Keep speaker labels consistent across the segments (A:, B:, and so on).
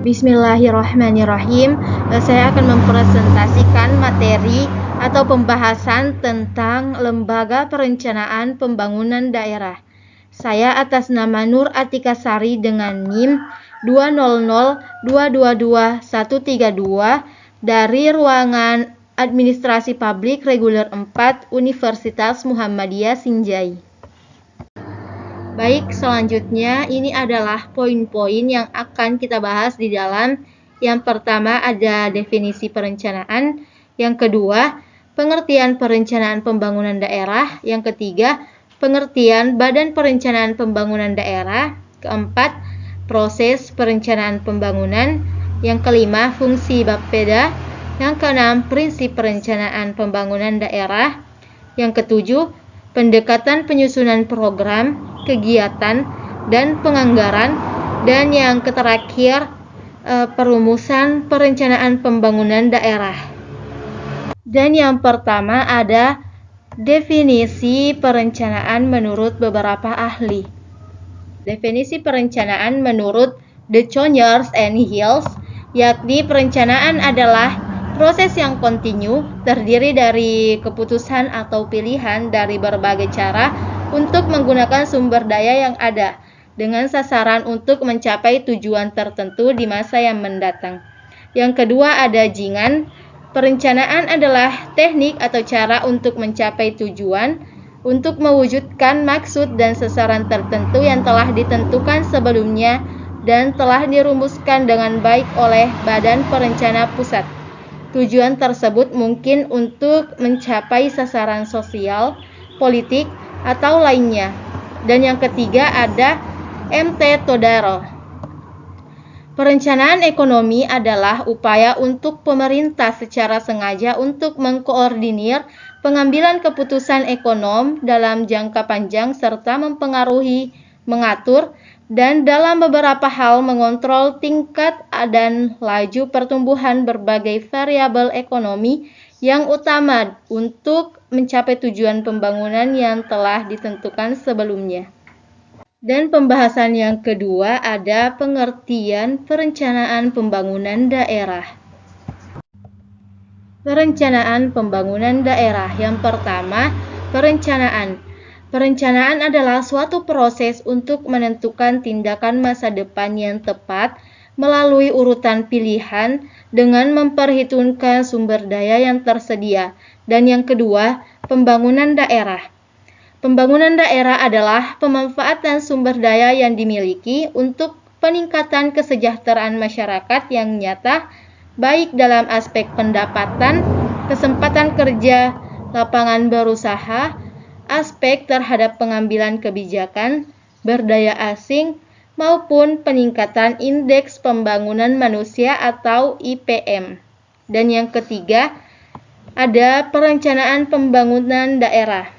A: Bismillahirrahmanirrahim. Saya akan mempresentasikan materi atau pembahasan tentang Lembaga Perencanaan Pembangunan Daerah. Saya atas nama Nur Atika Sari dengan NIM 200222132 dari ruangan Administrasi Publik Reguler 4 Universitas Muhammadiyah Sinjai. Baik, selanjutnya ini adalah poin-poin yang akan kita bahas di dalam. Yang pertama ada definisi perencanaan, yang kedua pengertian perencanaan pembangunan daerah, yang ketiga pengertian Badan Perencanaan Pembangunan Daerah, keempat proses perencanaan pembangunan, yang kelima fungsi Bapeda, yang keenam prinsip perencanaan pembangunan daerah, yang ketujuh pendekatan penyusunan program, kegiatan, dan penganggaran, dan yang terakhir perumusan perencanaan pembangunan daerah. Dan yang pertama ada definisi perencanaan menurut beberapa ahli. Definisi perencanaan menurut De Conyers and Hills, yakni perencanaan adalah proses yang kontinu, terdiri dari keputusan atau pilihan dari berbagai cara untuk menggunakan sumber daya yang ada, dengan sasaran untuk mencapai tujuan tertentu di masa yang mendatang. Yang kedua ada jingan. Perencanaan adalah teknik atau cara untuk mencapai tujuan, untuk mewujudkan maksud dan sasaran tertentu yang telah ditentukan sebelumnya dan telah dirumuskan dengan baik oleh Badan Perencana Pusat. Tujuan tersebut mungkin untuk mencapai sasaran sosial, politik, atau lainnya. Dan yang ketiga ada MT Todaro. Perencanaan ekonomi adalah upaya untuk pemerintah secara sengaja untuk mengkoordinir pengambilan keputusan ekonom dalam jangka panjang serta mempengaruhi, mengatur, dan dalam beberapa hal mengontrol tingkat dan laju pertumbuhan berbagai variabel ekonomi yang utama untuk mencapai tujuan pembangunan yang telah ditentukan sebelumnya. Dan pembahasan yang kedua ada pengertian perencanaan pembangunan daerah. Perencanaan pembangunan daerah. Yang pertama, perencanaan. Perencanaan adalah suatu proses untuk menentukan tindakan masa depan yang tepat melalui urutan pilihan dengan memperhitungkan sumber daya yang tersedia. Dan yang kedua, pembangunan daerah. Pembangunan daerah adalah pemanfaatan sumber daya yang dimiliki untuk peningkatan kesejahteraan masyarakat yang nyata, baik dalam aspek pendapatan, kesempatan kerja, lapangan berusaha, aspek terhadap pengambilan kebijakan, berdaya asing, maupun peningkatan indeks pembangunan manusia atau IPM. Dan yang ketiga, ada perencanaan pembangunan daerah.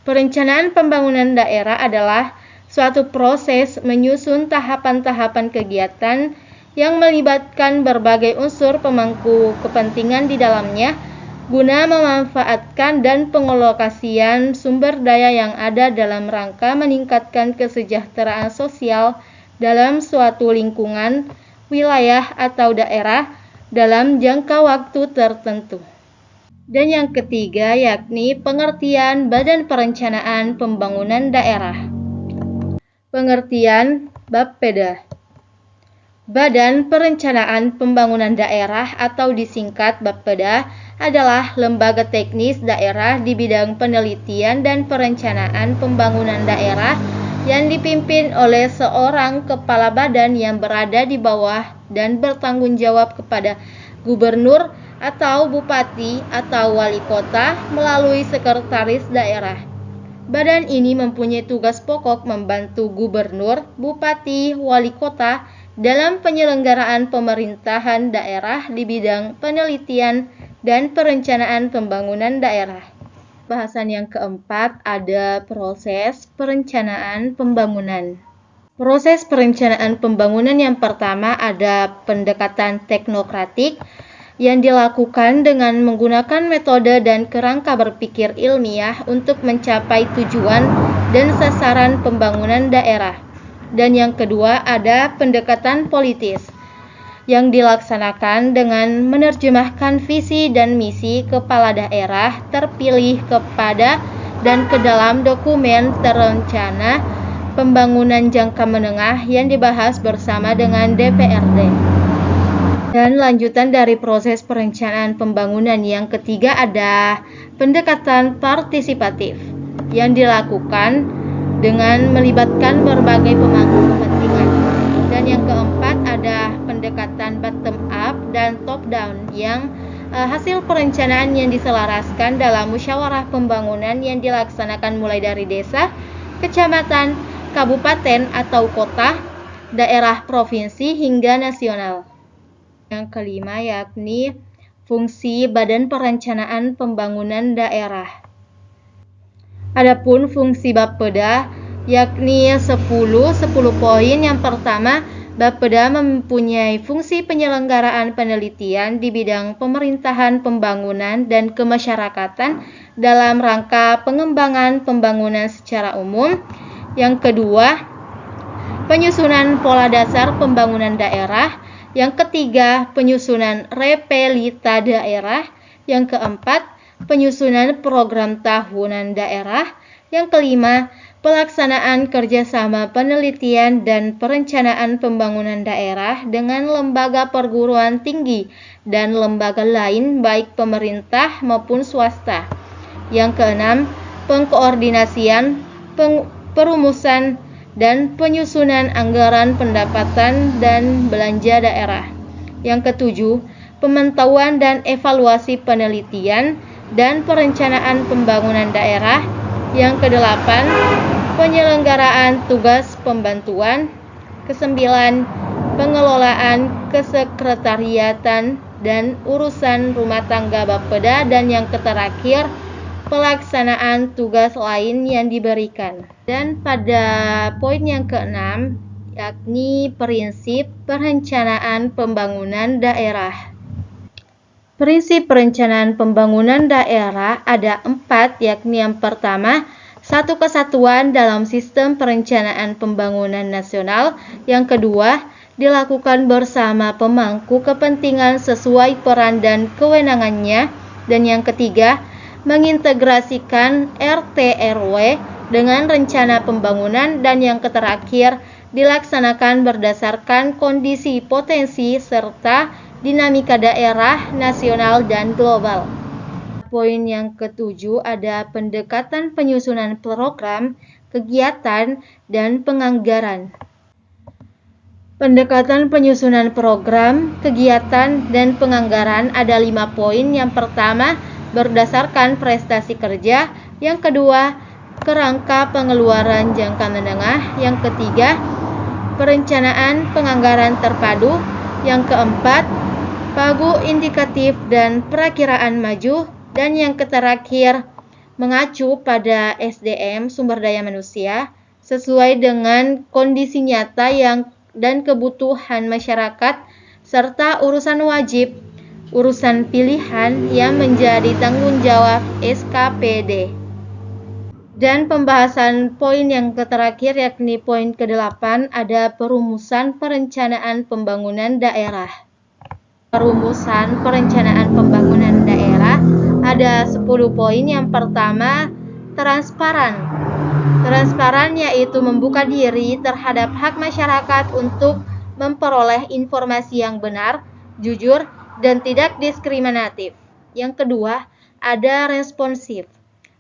A: Perencanaan pembangunan daerah adalah suatu proses menyusun tahapan-tahapan kegiatan yang melibatkan berbagai unsur pemangku kepentingan di dalamnya, guna memanfaatkan dan pengalokasian sumber daya yang ada dalam rangka meningkatkan kesejahteraan sosial dalam suatu lingkungan, wilayah, atau daerah dalam jangka waktu tertentu. Dan yang ketiga yakni pengertian Badan Perencanaan Pembangunan Daerah. Pengertian Bapeda. Badan Perencanaan Pembangunan Daerah atau disingkat Bapeda adalah lembaga teknis daerah di bidang penelitian dan perencanaan pembangunan daerah yang dipimpin oleh seorang kepala badan yang berada di bawah dan bertanggung jawab kepada gubernur atau bupati atau wali kota melalui sekretaris daerah. Badan ini mempunyai tugas pokok membantu gubernur, bupati, wali kota dalam penyelenggaraan pemerintahan daerah di bidang penelitian dan perencanaan pembangunan daerah. Bahasan yang keempat ada proses perencanaan pembangunan. Proses perencanaan pembangunan yang pertama ada pendekatan teknokratik yang dilakukan dengan menggunakan metode dan kerangka berpikir ilmiah untuk mencapai tujuan dan sasaran pembangunan daerah. Dan yang kedua ada pendekatan politis. yang dilaksanakan dengan menerjemahkan visi dan misi kepala daerah terpilih kepada dan ke dalam dokumen terencana pembangunan jangka menengah yang dibahas bersama dengan DPRD. Dan lanjutan dari proses perencanaan pembangunan yang ketiga ada pendekatan partisipatif yang dilakukan dengan melibatkan berbagai pemangku kepentingan. Dan yang keempat ada pendekatan bottom up dan top down yang hasil perencanaan yang diselaraskan dalam musyawarah pembangunan yang dilaksanakan mulai dari desa, kecamatan, kabupaten atau kota, daerah provinsi hingga nasional. Yang kelima yakni fungsi Badan Perencanaan Pembangunan Daerah. Adapun fungsi Bapeda yakni 10 poin. Yang pertama, Bapeda mempunyai fungsi penyelenggaraan penelitian di bidang pemerintahan, pembangunan, dan kemasyarakatan dalam rangka pengembangan pembangunan secara umum. Yang kedua, penyusunan pola dasar pembangunan daerah. Yang ketiga, penyusunan repelita daerah. Yang keempat, penyusunan program tahunan daerah. Yang kelima, pelaksanaan kerjasama penelitian dan perencanaan pembangunan daerah dengan lembaga perguruan tinggi dan lembaga lain baik pemerintah maupun swasta. Yang keenam, pengkoordinasian, perumusan, dan penyusunan anggaran pendapatan dan belanja daerah. Yang ketujuh, pemantauan dan evaluasi penelitian dan perencanaan pembangunan daerah. Yang kedelapan, penyelenggaraan tugas pembantuan. Kesembilan, pengelolaan kesekretariatan dan urusan rumah tangga Bapeda. Dan yang terakhir, pelaksanaan tugas lain yang diberikan. Dan pada poin yang keenam, yakni prinsip perencanaan pembangunan daerah. Prinsip perencanaan pembangunan daerah ada 4, yakni yang pertama, satu kesatuan dalam sistem perencanaan pembangunan nasional. Yang kedua, dilakukan bersama pemangku kepentingan sesuai peran dan kewenangannya. Dan yang ketiga, mengintegrasikan RT RW dengan rencana pembangunan. Dan yang terakhir, dilaksanakan berdasarkan kondisi potensi serta dinamika daerah, nasional, dan global. Poin yang ketujuh ada pendekatan penyusunan program, kegiatan, dan penganggaran. Pendekatan penyusunan program, kegiatan, dan penganggaran ada 5 poin. Yang pertama, berdasarkan prestasi kerja. Yang kedua, kerangka pengeluaran jangka menengah. Yang ketiga, perencanaan penganggaran terpadu. Yang keempat, pagu indikatif dan perakiraan maju. Dan yang terakhir, mengacu pada SDM sumber daya manusia sesuai dengan kondisi nyata dan kebutuhan masyarakat serta urusan wajib, urusan pilihan yang menjadi tanggung jawab SKPD. Dan pembahasan poin yang terakhir yakni poin ke-8 ada perumusan perencanaan pembangunan daerah. Perumusan perencanaan pembangunan daerah ada 10 poin. Yang pertama, transparan. Transparan yaitu membuka diri terhadap hak masyarakat untuk memperoleh informasi yang benar, jujur, dan tidak diskriminatif. Yang kedua, ada responsif.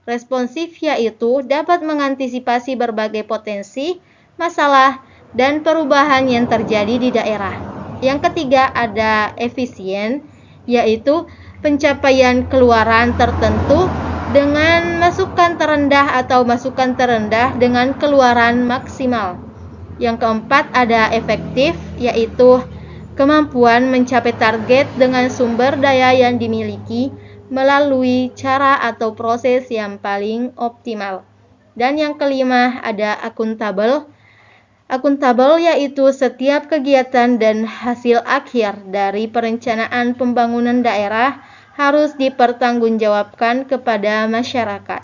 A: Responsif yaitu dapat mengantisipasi berbagai potensi, masalah, dan perubahan yang terjadi di daerah. Yang ketiga ada efisien, yaitu pencapaian keluaran tertentu dengan masukan terendah atau masukan terendah dengan keluaran maksimal. Yang keempat ada efektif, yaitu kemampuan mencapai target dengan sumber daya yang dimiliki melalui cara atau proses yang paling optimal. Dan yang kelima ada akuntabel. Akuntabel yaitu setiap kegiatan dan hasil akhir dari perencanaan pembangunan daerah harus dipertanggungjawabkan kepada masyarakat.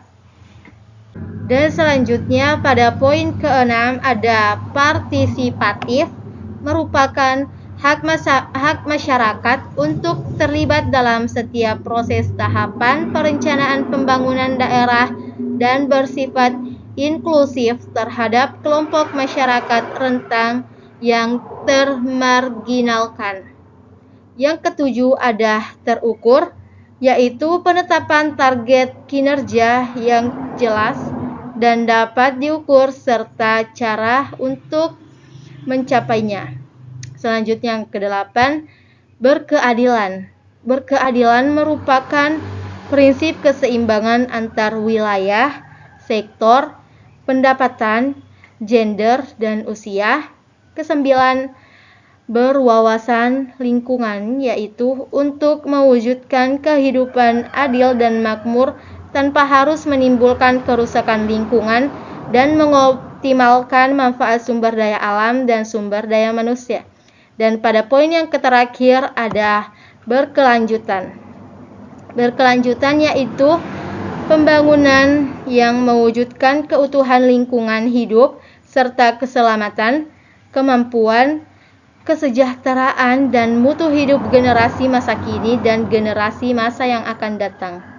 A: Dan selanjutnya pada poin ke-6 ada partisipatif, merupakan hak masyarakat untuk terlibat dalam setiap proses tahapan perencanaan pembangunan daerah dan bersifat inklusif terhadap kelompok masyarakat rentan yang termarginalkan. Yang ketujuh ada terukur, yaitu penetapan target kinerja yang jelas dan dapat diukur serta cara untuk mencapainya. Selanjutnya yang kedelapan, berkeadilan. Berkeadilan merupakan prinsip keseimbangan antar wilayah, sektor, pendapatan, gender, dan usia. Kesembilan, berwawasan lingkungan, yaitu untuk mewujudkan kehidupan adil dan makmur tanpa harus menimbulkan kerusakan lingkungan dan mengoptimalkan manfaat sumber daya alam dan sumber daya manusia. Dan pada poin yang terakhir ada berkelanjutan. Berkelanjutan yaitu pembangunan yang mewujudkan keutuhan lingkungan hidup serta keselamatan, kemampuan, kesejahteraan, dan mutu hidup generasi masa kini dan generasi masa yang akan datang.